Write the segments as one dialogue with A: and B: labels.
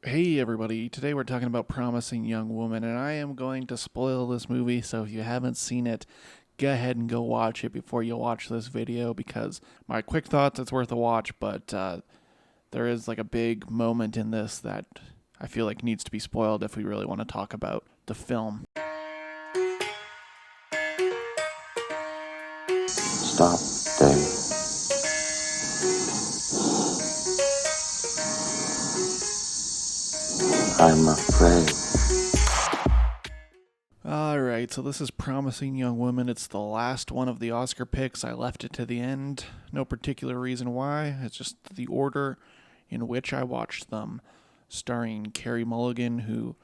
A: Hey everybody, today we're talking about Promising Young Woman, and I am going to spoil this movie, so if you haven't seen it, go ahead and go watch it before you watch this video, because my quick thoughts, it's worth a watch, but there is like a big moment in this that I feel like needs to be spoiled if we really want to talk about the film.
B: Stop, Dave. I'm afraid.
A: Alright, so this is Promising Young Woman. It's the last one of the Oscar picks. I left it to the end. No particular reason why. It's just the order in which I watched them. Starring Carey Mulligan, who,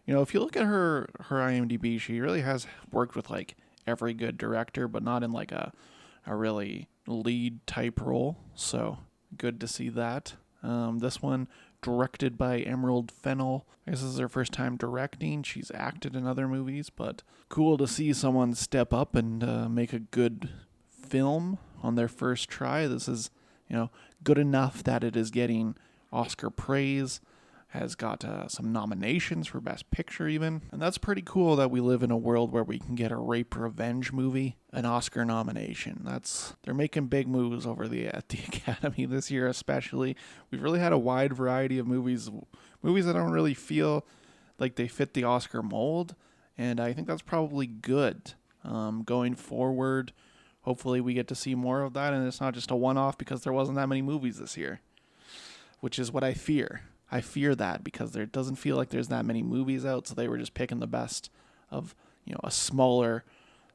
A: if you look at her IMDb, she really has worked with like every good director, but not in like a really lead type role. So good to see that. This one directed by Emerald Fennell. I guess this is her first time directing. She's acted in other movies, but cool to see someone step up and make a good film on their first try. This is, good enough that it is getting Oscar praise. Has got some nominations for Best Picture even. And that's pretty cool that we live in a world where we can get a rape revenge movie an Oscar nomination. They're making big moves over at the Academy this year especially. We've really had a wide variety of movies that don't really feel like they fit the Oscar mold, and I think that's probably good. Going forward, hopefully we get to see more of that, and it's not just a one-off because there wasn't that many movies this year, which is what I fear. I fear that because there doesn't feel like there's that many movies out, so they were just picking the best of, a smaller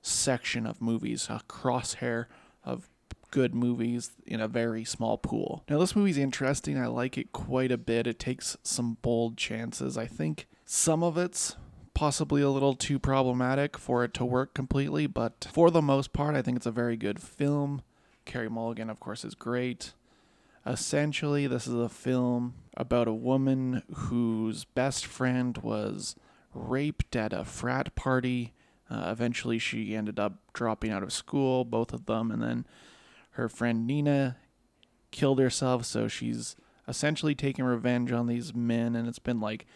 A: section of movies, a crosshair of good movies in a very small pool. Now, this movie's interesting. I like it quite a bit. It takes some bold chances. I think some of it's possibly a little too problematic for it to work completely, but for the most part, I think it's a very good film. Carey Mulligan, of course, is great. Essentially, this is a film about a woman whose best friend was raped at a frat party. Eventually, she ended up dropping out of school, both of them, and then her friend Nina killed herself, so she's essentially taking revenge on these men, and it's been like,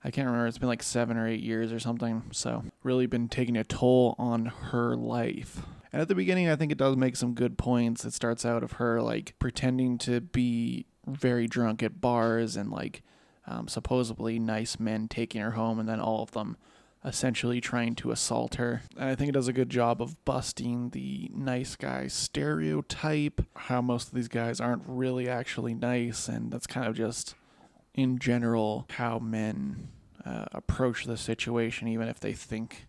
A: I can't remember, it's been like 7 or 8 years or something, so really been taking a toll on her life. And at the beginning, I think it does make some good points. It starts out of her like pretending to be very drunk at bars and like supposedly nice men taking her home, and then all of them essentially trying to assault her. And I think it does a good job of busting the nice guy stereotype, how most of these guys aren't really actually nice, and that's kind of just in general how men approach the situation, even if they think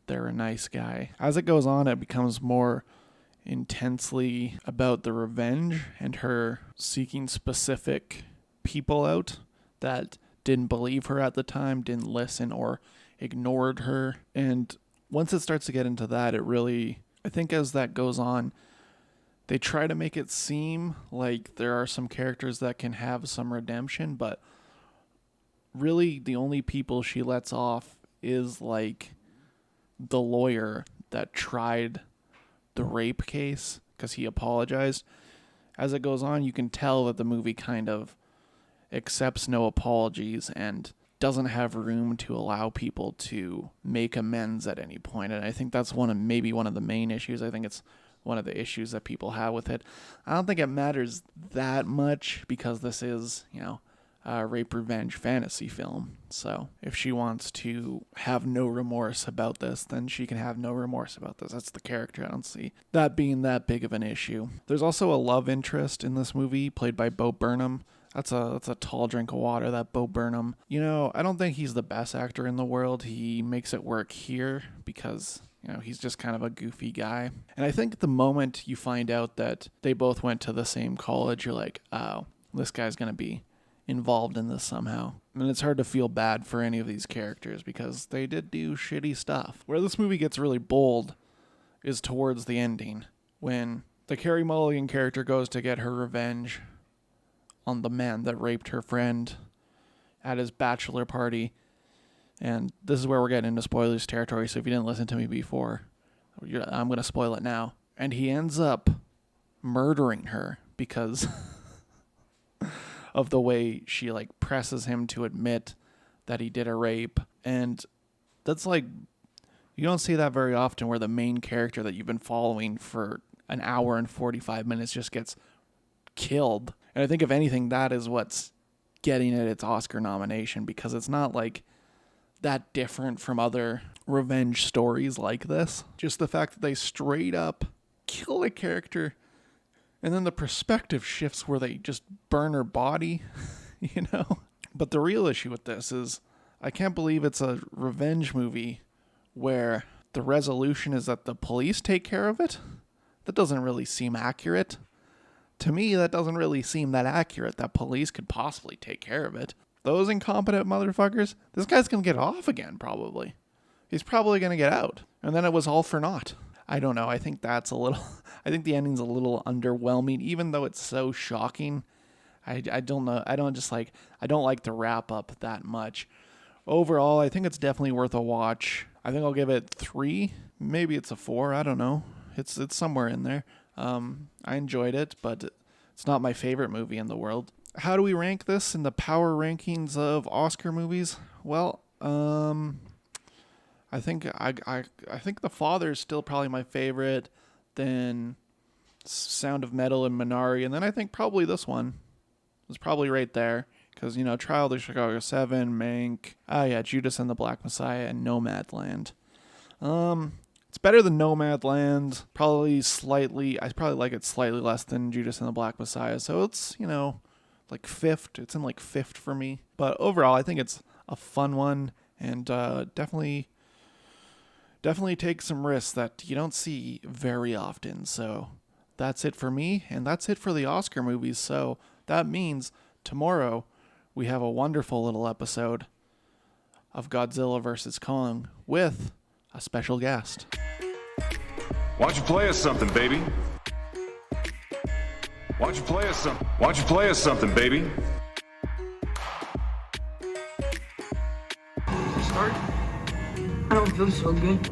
A: they're a nice guy. As it goes on, it becomes more intensely about the revenge and her seeking specific people out that didn't believe her at the time, didn't listen, or ignored her. And once it starts to get into that, it really, I think as that goes on, they try to make it seem like there are some characters that can have some redemption, but really the only people she lets off is like the lawyer that tried the rape case because he apologized. As it goes on, you can tell that the movie kind of accepts no apologies and doesn't have room to allow people to make amends at any point. And I think that's maybe one of the main issues. I think it's one of the issues that people have with it. I don't think it matters that much because this is, a rape revenge fantasy film. So if she wants to have no remorse about this, then she can have no remorse about this. That's the character. I don't see that being that big of an issue. There's also a love interest in this movie played by Bo Burnham. That's a tall drink of water, that Bo Burnham. I don't think he's the best actor in the world. He makes it work here because, he's just kind of a goofy guy. And I think the moment you find out that they both went to the same college, you're like, oh, this guy's going to be involved in this somehow. And it's hard to feel bad for any of these characters because they did do shitty stuff. Where this movie gets really bold is towards the ending, when the Carey Mulligan character goes to get her revenge on the man that raped her friend at his bachelor party. And this is where we're getting into spoilers territory, so if you didn't listen to me before, I'm going to spoil it now. And he ends up murdering her because of the way she like presses him to admit that he did a rape. And that's like, you don't see that very often, where the main character that you've been following for an hour and 45 minutes just gets killed. And I think if anything, that is what's getting it its Oscar nomination, because it's not like that different from other revenge stories like this. Just the fact that they straight up kill a character, and then the perspective shifts where they just burn her body, you know? But the real issue with this is, I can't believe it's a revenge movie where the resolution is that the police take care of it. That doesn't really seem accurate. To me, that doesn't really seem that accurate, that police could possibly take care of it. Those incompetent motherfuckers, this guy's going to get off again, probably. He's probably going to get out. And then it was all for naught. I don't know. I think that's a little... I think the ending's a little underwhelming, even though it's so shocking. I don't know. I don't like the wrap up that much. Overall, I think it's definitely worth a watch. I think I'll give it 3. Maybe it's a 4. I don't know. It's somewhere in there. I enjoyed it, but it's not my favorite movie in the world. How do we rank this in the power rankings of Oscar movies? Well, I think The Father is still probably my favorite. Then Sound of Metal and Minari, and then I think probably this one is probably right there. Because, you know, Trial of the Chicago 7, Mank, Judas and the Black Messiah, and Nomadland. It's better than Nomadland. I probably like it slightly less than Judas and the Black Messiah. So it's, you know, like 5th. It's in like 5th for me. But overall, I think it's a fun one. And definitely take some risks that you don't see very often. So that's it for me. And that's it for the Oscar movies. So that means tomorrow we have a wonderful little episode of Godzilla vs. Kong with a special guest.
C: Why don't you play us something, baby? Why don't you play us something, baby?
D: Start? I don't feel so good.